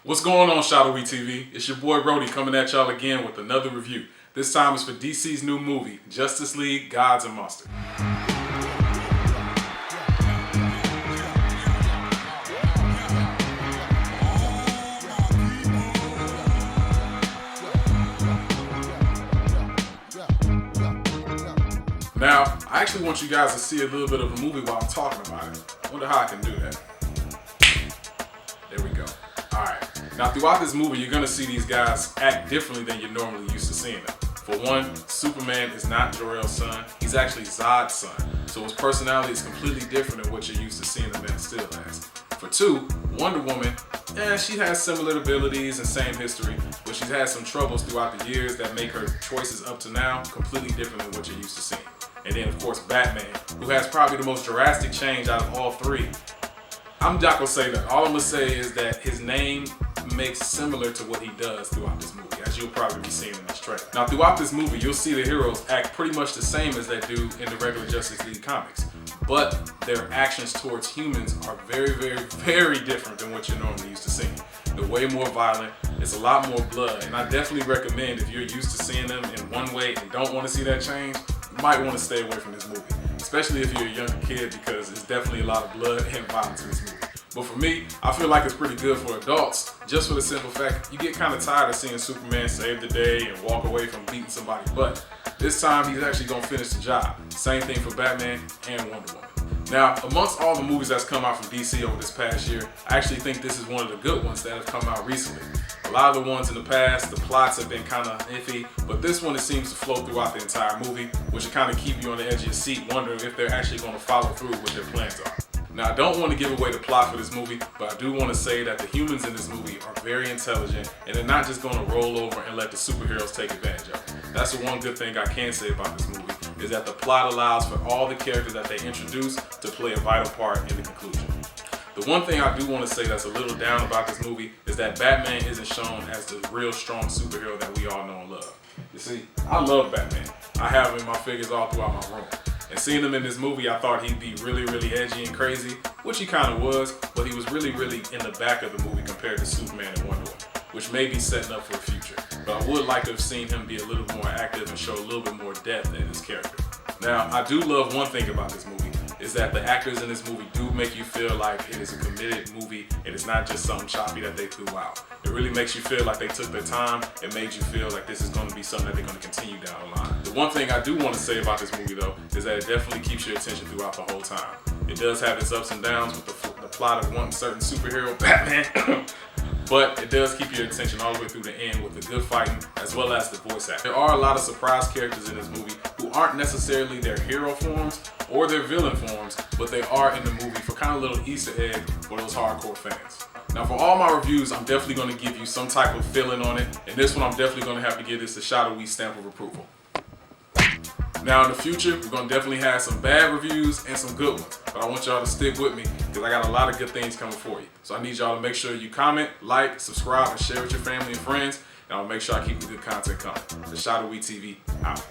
What's going on, Shadowy TV? It's your boy Brody coming at y'all again with another review. This time is for DC's new movie, Justice League: Gods and Monsters. Now, I actually want you guys to see a little bit of a movie while I'm talking about it. I wonder how I can do that. There we go. Alright. Now, throughout this movie, you're going to see these guys act differently than you're normally used to seeing them. For one, Superman is not Jor-El's son. He's actually Zod's son. So his personality is completely different than what you're used to seeing the Man of Steel as. For two, Wonder Woman, she has similar abilities and same history, but she's had some troubles throughout the years that make her choices up to now completely different than what you're used to seeing. And then, of course, Batman, who has probably the most drastic change out of all three. I'm not gonna say that. All I'm gonna say is that his name makes similar to what he does throughout this movie, as you'll probably be seeing in this trailer. Now, throughout this movie, you'll see the heroes act pretty much the same as they do in the regular Justice League comics, but their actions towards humans are very, very, very different than what you're normally used to seeing. They're way more violent. It's a lot more blood, and I definitely recommend, if you're used to seeing them in one way and don't want to see that change, you might want to stay away from this movie, especially if you're a younger kid, because it's definitely a lot of blood and violence in this movie. But for me, I feel like it's pretty good for adults, just for the simple fact you get kind of tired of seeing Superman save the day and walk away from beating somebody's butt. This time, he's actually going to finish the job. Same thing for Batman and Wonder Woman. Now, amongst all the movies that's come out from DC over this past year, I actually think this is one of the good ones that have come out recently. A lot of the ones in the past, the plots have been kind of iffy, but this one, it seems to flow throughout the entire movie, which will kind of keep you on the edge of your seat wondering if they're actually going to follow through with their plans are. Now, I don't want to give away the plot for this movie, but I do want to say that the humans in this movie are very intelligent, and they're not just going to roll over and let the superheroes take advantage of it. That's the one good thing I can say about this movie, is that the plot allows for all the characters that they introduce to play a vital part in the conclusion. The one thing I do want to say that's a little down about this movie is that Batman isn't shown as the real strong superhero that we all know and love. You see, I love Batman. I have him in my figures all throughout my room. And seeing him in this movie, I thought he'd be really, really edgy and crazy, which he kind of was, but he was really, really in the back of the movie compared to Superman and Wonder Woman, which may be setting up for the future. But I would like to have seen him be a little more active and show a little bit more depth in his character. Now, I do love one thing about this movie, is that the actors in this movie do make you feel like it is a committed movie and it's not just something choppy that they threw out. It really makes you feel like they took their time and made you feel like this is going to be something that they're going to continue down the line. The one thing I do want to say about this movie, though, is that it definitely keeps your attention throughout the whole time. It does have its ups and downs with the plot of one certain superhero, Batman, but it does keep your attention all the way through the end with the good fighting as well as the voice acting. There are a lot of surprise characters in this movie who aren't necessarily their hero forms or their villain forms, but they are in the movie for kind of little Easter egg for those hardcore fans. Now, for all my reviews, I'm definitely going to give you some type of feeling on it, and this one I'm definitely going to have to give this a Shadowy stamp of approval. Now, in the future, we're going to definitely have some bad reviews and some good ones, but I want y'all to stick with me because I got a lot of good things coming for you. So I need y'all to make sure you comment, like, subscribe, and share with your family and friends, and I'll make sure I keep the good content coming. The Shadowy TV out.